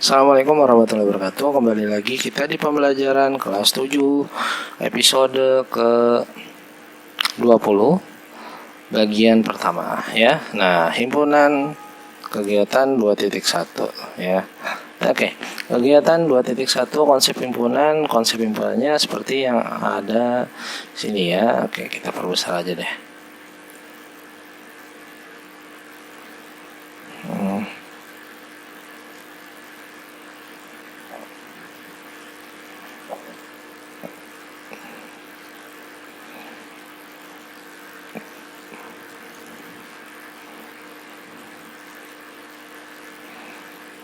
Assalamualaikum warahmatullahi wabarakatuh. Kembali lagi kita di pembelajaran kelas 7 episode ke-20 bagian pertama ya. Nah, himpunan kegiatan 2.1 ya. Oke, kegiatan 2.1 konsep himpunannya seperti yang ada sini ya. Oke, kita perbesar aja deh.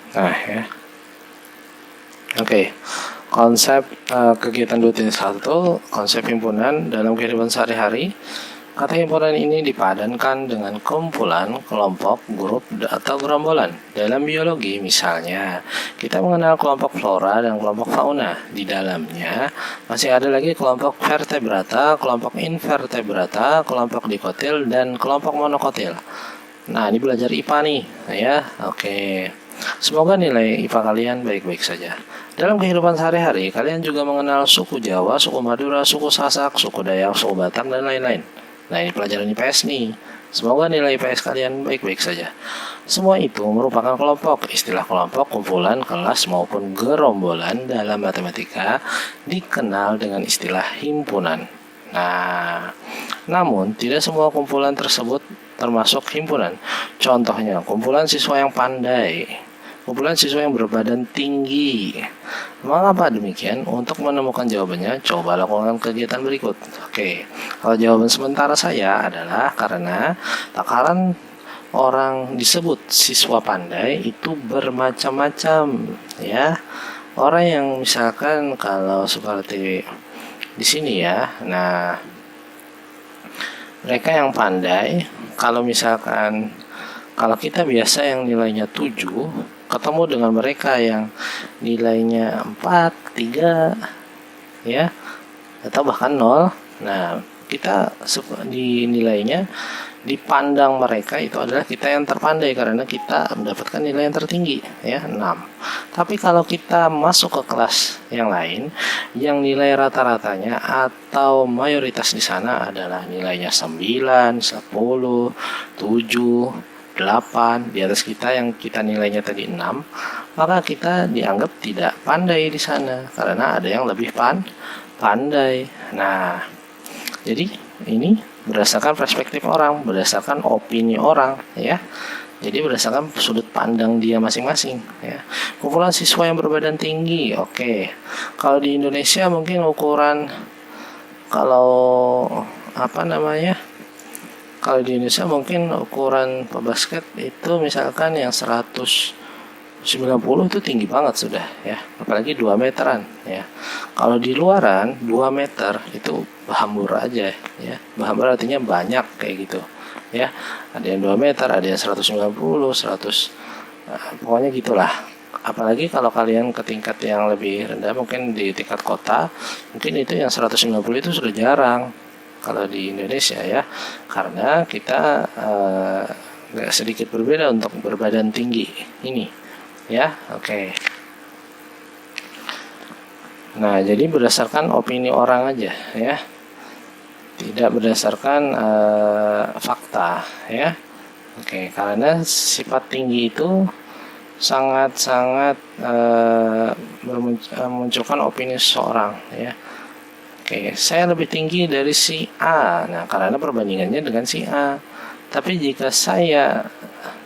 Nah ya. Oke. Konsep kegiatan 2.1, konsep himpunan dalam kehidupan sehari-hari. Kata himpunan ini dipadankan dengan kumpulan, kelompok, grup, atau gerombolan. Dalam biologi misalnya, kita mengenal kelompok flora dan kelompok fauna. Di dalamnya masih ada lagi kelompok vertebrata, kelompok invertebrata, kelompok dikotil, dan kelompok monokotil. Nah, ini belajar IPA nih, ya. Oke. Semoga nilai IPA kalian baik-baik saja. Dalam kehidupan sehari-hari, kalian juga mengenal suku Jawa, suku Madura, suku Sasak, suku Dayak, suku Batak, dan lain-lain. Nah, ini pelajaran IPS nih. Semoga nilai IPS kalian baik-baik saja. Semua itu merupakan kelompok. Istilah kelompok, kumpulan, kelas, maupun gerombolan dalam matematika dikenal dengan istilah himpunan. Nah, namun tidak semua kumpulan tersebut termasuk himpunan. Contohnya, kumpulan siswa yang pandai, kumpulan siswa yang berbadan tinggi. Mengapa demikian? Untuk menemukan jawabannya, coba lakukan kegiatan berikut. Oke, kalau jawaban sementara saya adalah karena takaran orang disebut siswa pandai itu bermacam-macam, ya. Orang yang misalkan kalau seperti di sini ya, nah mereka yang pandai, kalau misalkan kalau kita biasa yang nilainya 7 ketemu dengan mereka yang nilainya 4, 3 ya, atau bahkan 0. Nah, kita di nilainya dipandang mereka itu adalah kita yang terpandai karena kita mendapatkan nilai yang tertinggi ya, 6. Tapi kalau kita masuk ke kelas yang lain yang nilai rata-ratanya atau mayoritas di sana adalah nilainya 9, 10, 7, 8 di atas kita yang kita nilainya tadi 6, maka kita dianggap tidak pandai di sana karena ada yang lebih pandai. Nah, jadi ini berdasarkan perspektif orang, berdasarkan opini orang ya. Jadi berdasarkan sudut pandang dia masing-masing ya. Kumpulan siswa yang berbadan tinggi. Oke. Kalau di Indonesia mungkin ukuran kalau Kalau di Indonesia mungkin ukuran pebasket itu misalkan yang 190 itu tinggi banget sudah ya, apalagi 2 meteran ya. Kalau di luaran 2 meter itu bahambur aja ya. Bahambur artinya banyak kayak gitu ya. Ada yang 2 meter, ada yang 190, 100, pokoknya gitulah. Apalagi kalau kalian ke tingkat yang lebih rendah, mungkin di tingkat kota, mungkin itu yang 190 itu sudah jarang kalau di Indonesia ya, karena kita agak sedikit berbeda untuk berbadan tinggi ini ya. Oke. Nah, jadi berdasarkan opini orang aja ya, tidak berdasarkan fakta ya. Oke, karena sifat tinggi itu sangat-sangat memunculkan opini seseorang ya. Oke, saya lebih tinggi dari si A. Nah, karena perbandingannya dengan si A. Tapi jika saya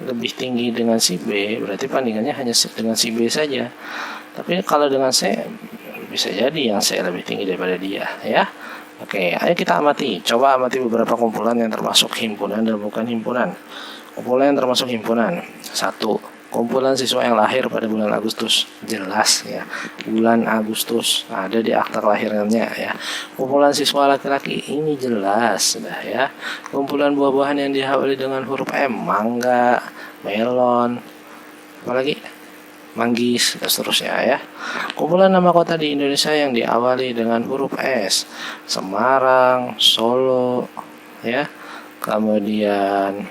lebih tinggi dengan si B, berarti bandingannya hanya dengan si B saja. Tapi kalau dengan C, bisa jadi yang C lebih tinggi daripada dia ya. Oke, ayo kita amati. Coba amati beberapa kumpulan yang termasuk himpunan dan bukan himpunan. Kumpulan yang termasuk himpunan. 1. Kumpulan siswa yang lahir pada bulan Agustus, jelas ya, bulan Agustus ada di akta kelahirannya ya. Kumpulan siswa laki-laki ini jelas sudah ya. Kumpulan buah-buahan yang diawali dengan huruf M, mangga, melon, apalagi manggis dan seterusnya ya. Kumpulan nama kota di Indonesia yang diawali dengan huruf S, Semarang, Solo ya. Kemudian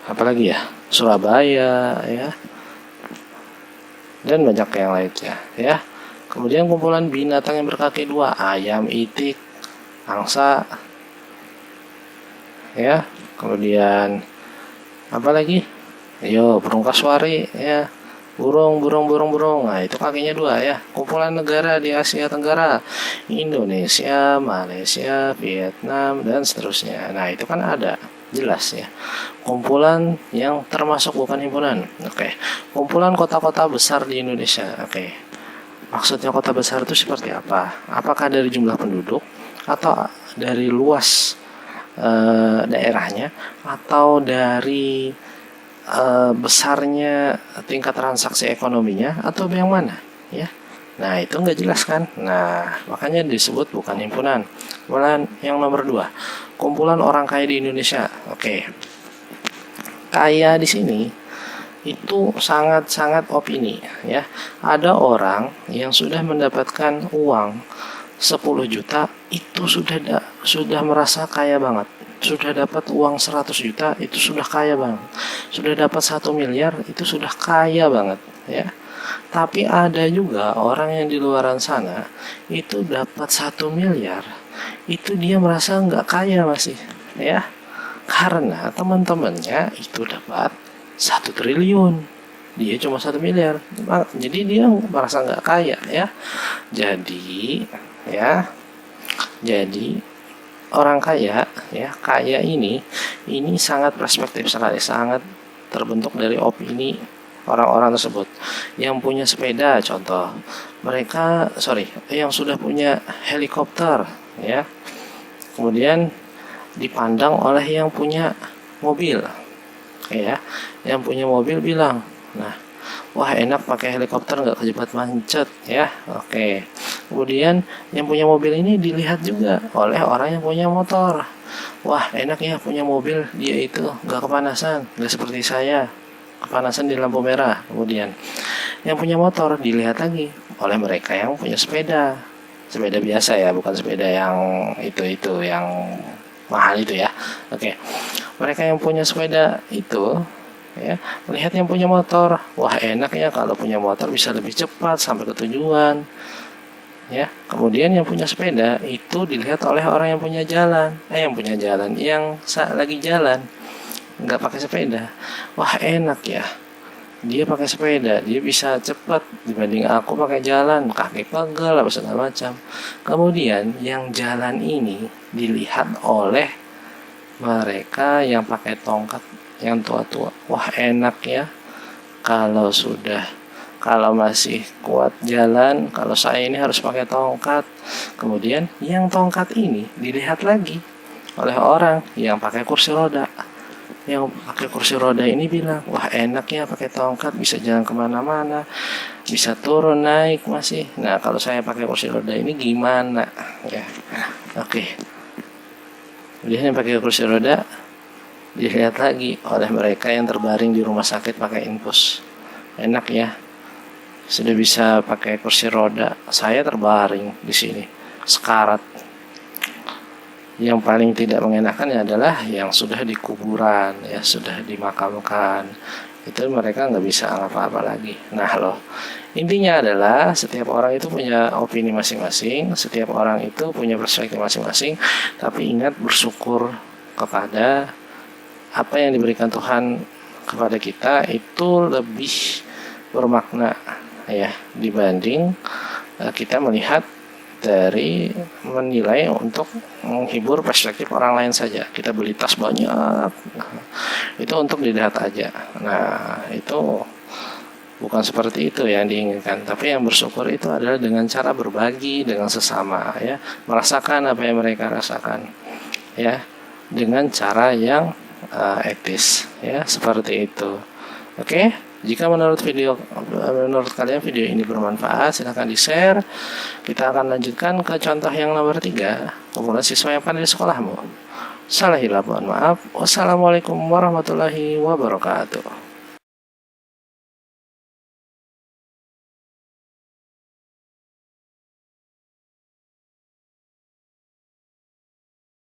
apalagi ya, Surabaya ya, dan banyak yang lainnya ya. Kemudian kumpulan binatang yang berkaki dua, ayam, itik, angsa ya. Kemudian apa lagi? Yo, burung kasuari ya. Burung. Nah, itu kakinya dua ya. Kumpulan negara di Asia Tenggara, Indonesia, Malaysia, Vietnam, dan seterusnya. Nah, itu kan ada, jelas ya. Kumpulan yang termasuk bukan himpunan. Oke. Kumpulan kota-kota besar di Indonesia. Oke. Maksudnya kota besar itu seperti apa? Apakah dari jumlah penduduk atau dari luas daerahnya, atau dari besarnya tingkat transaksi ekonominya, atau yang mana ya? Nah, itu nggak jelas kan. Nah, makanya disebut bukan himpunan. Kemudian yang nomor 2, kumpulan orang kaya di Indonesia. Oke. Kaya di sini itu sangat-sangat opini ya. Ada orang yang sudah mendapatkan uang 10 juta itu sudah merasa kaya banget. Sudah dapat uang 100 juta itu sudah kaya banget. Sudah dapat 1 miliar itu sudah kaya banget ya. Tapi ada juga orang yang di luaran sana itu dapat 1 miliar itu dia merasa nggak kaya masih ya. Karena teman-temannya itu dapat 1 triliun, dia cuma 1 miliar. Jadi dia merasa nggak kaya ya. Jadi orang kaya ya, kaya ini sangat perspektif sekali, sangat terbentuk dari opini orang-orang tersebut. Yang punya sepeda contoh, yang sudah punya helikopter ya, kemudian dipandang oleh yang punya mobil ya. Yang punya mobil bilang, nah, wah enak pakai helikopter, nggak kejebak macet ya. Oke. Kemudian yang punya mobil ini dilihat juga oleh orang yang punya motor. Wah enak ya punya mobil, dia itu nggak kepanasan, nggak seperti saya kepanasan di lampu merah. Kemudian yang punya motor dilihat lagi oleh mereka yang punya sepeda biasa ya, bukan sepeda yang itu yang mahal itu ya. Oke. Mereka yang punya sepeda itu ya, melihat yang punya motor, wah enak ya kalau punya motor bisa lebih cepat sampai ke tujuan ya. Kemudian yang punya sepeda itu dilihat oleh orang yang punya jalan, yang lagi jalan nggak pakai sepeda, wah enak ya dia pakai sepeda, dia bisa cepat dibanding aku pakai jalan kaki pegel apa segala macam. Kemudian yang jalan ini dilihat oleh mereka yang pakai tongkat, yang tua-tua, wah enak ya kalau masih kuat jalan, kalau saya ini harus pakai tongkat. Kemudian yang tongkat ini dilihat lagi oleh orang yang pakai kursi roda. Yang pakai kursi roda ini bilang, wah enak ya pakai tongkat, bisa jalan kemana-mana, bisa turun naik masih. Nah kalau saya pakai kursi roda ini gimana ya? Oke. Kemudian yang pakai kursi roda dilihat lagi oleh mereka yang terbaring di rumah sakit pakai infus. Enak ya, sudah bisa pakai kursi roda, saya terbaring di sini sekarat. Yang paling tidak mengenakan adalah yang sudah di kuburan ya, sudah dimakamkan, itu mereka nggak bisa apa-apa lagi. Nah loh, intinya adalah setiap orang itu punya opini masing-masing, setiap orang itu punya perspektif masing-masing. Tapi ingat, bersyukur kepada apa yang diberikan Tuhan kepada kita itu lebih bermakna ya dibanding kita melihat dari menilai untuk menghibur perspektif orang lain saja. Kita beli tas banyak itu untuk dilihat aja. Nah itu bukan seperti itu yang diinginkan. Tapi yang bersyukur itu adalah dengan cara berbagi dengan sesama ya, merasakan apa yang mereka rasakan ya, dengan cara yang etis ya, seperti itu. Oke, jika menurut kalian video ini bermanfaat, silahkan di-share. Kita akan lanjutkan ke contoh yang nomor 3, kumpulan siswa yang pandai di sekolahmu. Salah hilaf, mohon maaf. Wassalamualaikum warahmatullahi wabarakatuh.